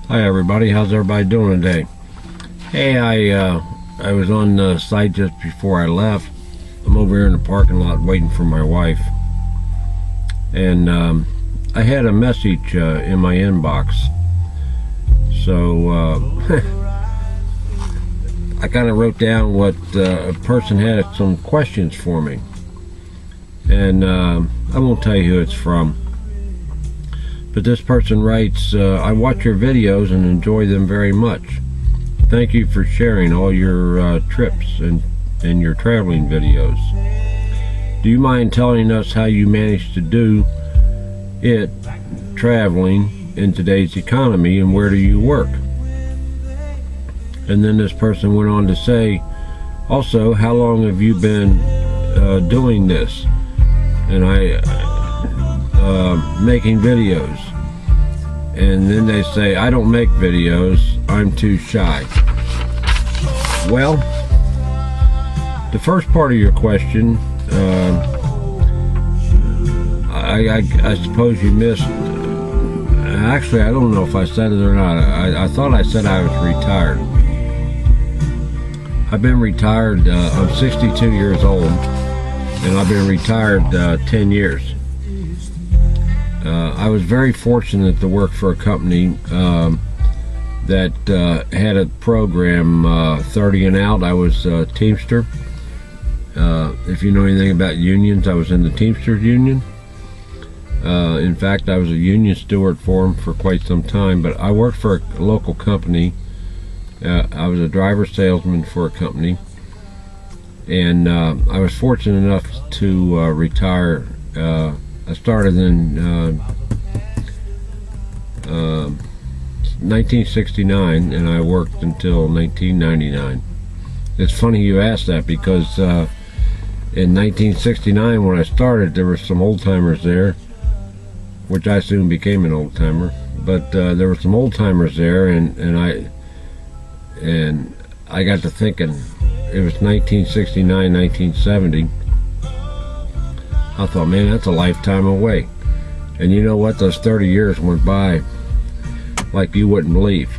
Hi everybody, how's everybody doing today? Hey, I was on the site just before I left. I'm over here in the parking lot waiting for my wife, and I had a message in my inbox. So I kind of wrote down what a person had some questions for me, and I won't tell you who it's from. But this person writes, I watch your videos and enjoy them very much. Thank you for sharing all your trips and your traveling videos. Do you mind telling us how you manage to do it, traveling in today's economy, and where do you work? And then this person went on to say, also, how long have you been doing this? And making videos. And then they say, I don't make videos, I'm too shy. Well, the first part of your question, I suppose you missed. Actually, I don't know if I said it or not. I thought I said I was retired. I've been retired. I'm 62 years old, and I've been retired 10 years. I was very fortunate to work for a company that had a program 30 and out. I was a Teamster. If you know anything about unions, I was in the Teamsters Union. In fact, I was a union steward for them for quite some time, but I worked for a local company. I was a driver salesman for a company, and I was fortunate enough to retire. I started in 1969, and I worked until 1999. It's funny you asked that, because in 1969 when I started, there were some old-timers there, which I soon became an old-timer, but there were some old-timers there, and I got to thinking, it was 1969, 1970. I thought, man, that's a lifetime away. And you know what? Those 30 years went by like you wouldn't believe.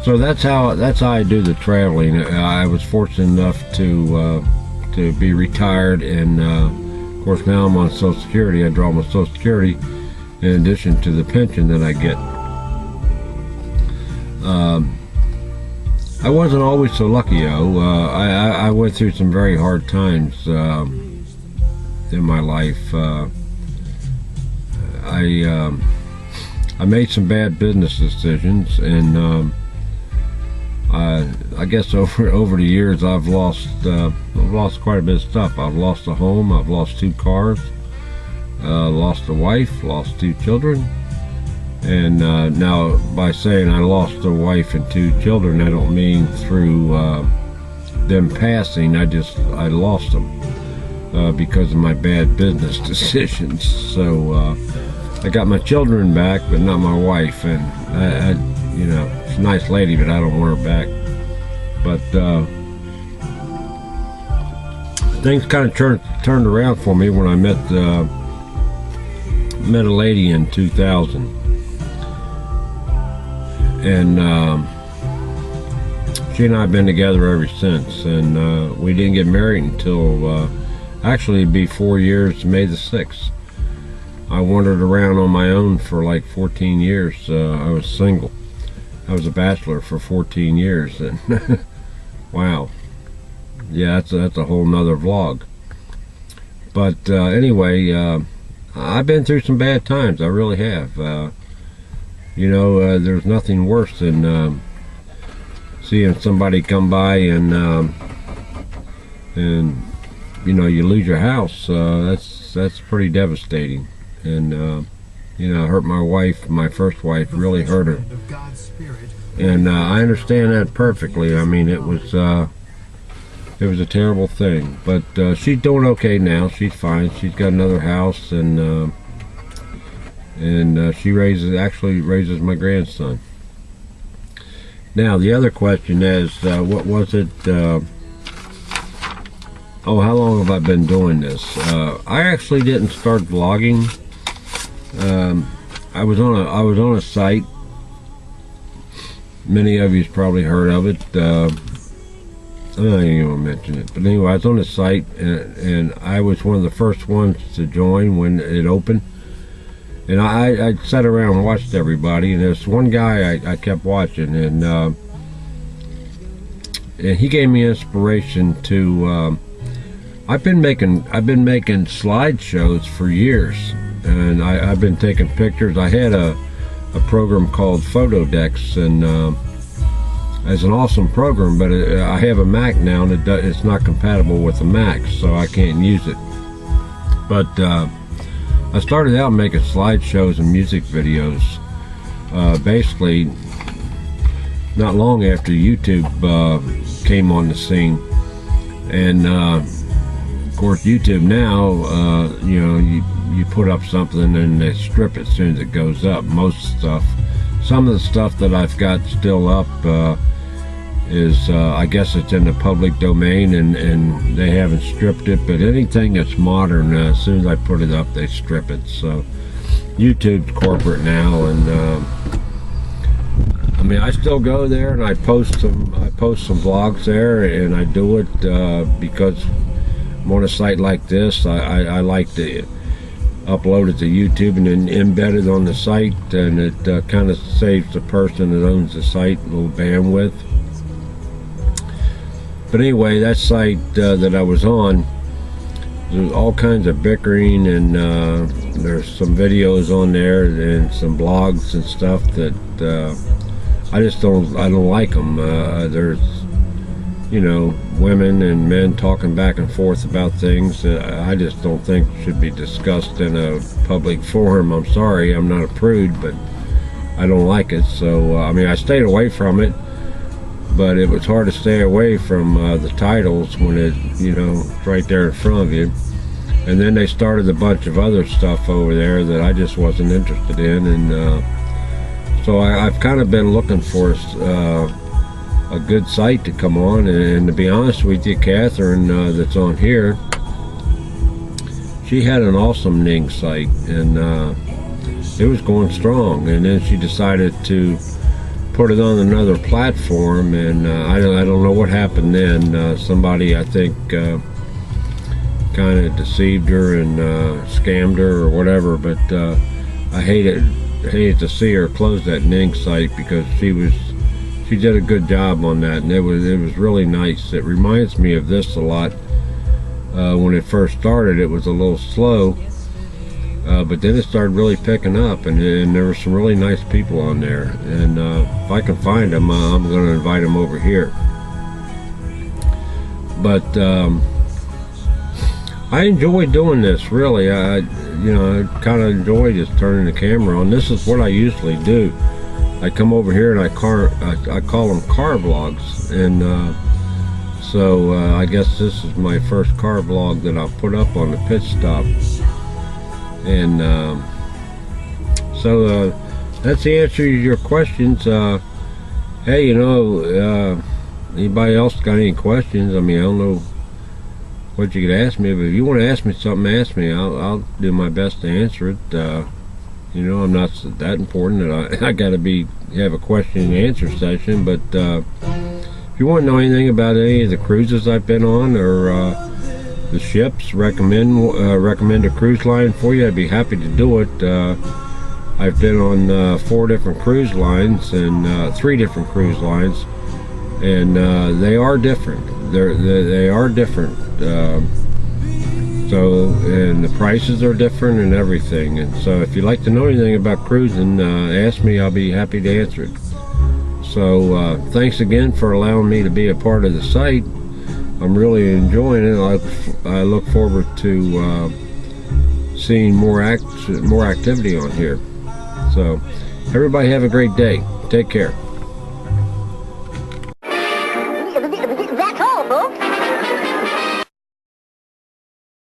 So that's how I do the traveling. I was fortunate enough to be retired, and of course now I'm on Social Security. I draw my Social Security in addition to the pension that I get. I wasn't always so lucky, though. I went through some very hard times in my life. I made some bad business decisions, and I guess over the years I've lost quite a bit of stuff. I've lost a home, I've lost 2 cars, lost a wife, lost 2 children, and now by saying I lost a wife and 2 children, I don't mean through them passing. I lost them because of my bad business decisions. So I got my children back, but not my wife, and I you know, she's a nice lady, but I don't want her back. But things kind of turned around for me when I met a lady in 2000, and she and I have been together ever since, and we didn't get married until actually it'd be 4 years, May the 6th. I wandered around on my own for like 14 years. I was single. I was a bachelor for 14 years, and wow, yeah, that's a whole nother vlog. But anyway, I've been through some bad times. I really have. You know, there's nothing worse than seeing somebody come by and you know, you lose your house. That's pretty devastating, and you know, it hurt my wife. My first wife really hurt her, and I understand that perfectly. I mean, it was a terrible thing, but she's doing okay now. She's fine. She's got another house, and she actually raises my grandson. Now the other question is, what was it? Oh, how long have I been doing this? I actually didn't start vlogging. I was on a site Many of you's probably heard of it. I'm not even going to mention it. But anyway, I was on the site, and I was one of the first ones to join when it opened. And I sat around and watched everybody, and there's one guy I kept watching, and he gave me inspiration to. I've been making slideshows for years, and I've been taking pictures. I had a program called Photodex, and it's an awesome program, but I have a Mac now, and it's not compatible with the Mac, so I can't use it. But I started out making slideshows and music videos, basically not long after YouTube came on the scene. And of course, YouTube now, you know, you put up something and they strip it as soon as it goes up. Most stuff, some of the stuff that I've got still up is, I guess it's in the public domain, and they haven't stripped it. But anything that's modern, as soon as I put it up, they strip it. So YouTube's corporate now, and I mean, I still go there and I post some vlogs there, and I do it because I'm on a site like this. I like to upload it to YouTube and then embed it on the site, and it kind of saves the person that owns the site a little bandwidth. But anyway, that site that I was on, there's all kinds of bickering, and there's some videos on there and some blogs and stuff that I don't like them. There's, you know, women and men talking back and forth about things that I just don't think should be discussed in a public forum. I'm sorry, I'm not a prude, but I don't like it. So I mean, I stayed away from it, but it was hard to stay away from the titles when it, you know, it's right there in front of you. And then they started a bunch of other stuff over there that I just wasn't interested in, and so I've kind of been looking for a good site to come on, and to be honest with you, Catherine, that's on here, she had an awesome Ning site, and it was going strong, and then she decided to put it on another platform, and I don't know what happened then. Somebody, I think, kind of deceived her and scammed her or whatever, but I hated to see her close that Ning site, because she did a good job on that, and it was really nice. It reminds me of this a lot. When it first started, it was a little slow, but then it started really picking up, and there were some really nice people on there, and if I can find them, I'm going to invite them over here. But I enjoy doing this, really. You know, I kind of enjoy just turning the camera on. This is what I usually do. I come over here and I call them car vlogs, and so I guess this is my first car vlog that I'll put up on the pit stop. And so that's the answer to your questions. Hey, you know, anybody else got any questions? I mean, I don't know what you could ask me, but if you want to ask me something, ask me. I'll do my best to answer it. You know, I'm not that important that I got to have a question and answer session. But if you want to know anything about any of the cruises I've been on, or the ships, recommend a cruise line for you, I'd be happy to do it. I've been on 4 different cruise lines, and 3 different cruise lines, and they are different. They are different. So, and the prices are different and everything. And so if you'd like to know anything about cruising, ask me. I'll be happy to answer it. So thanks again for allowing me to be a part of the site. I'm really enjoying it. I look forward to seeing more activity on here. So everybody have a great day. Take care.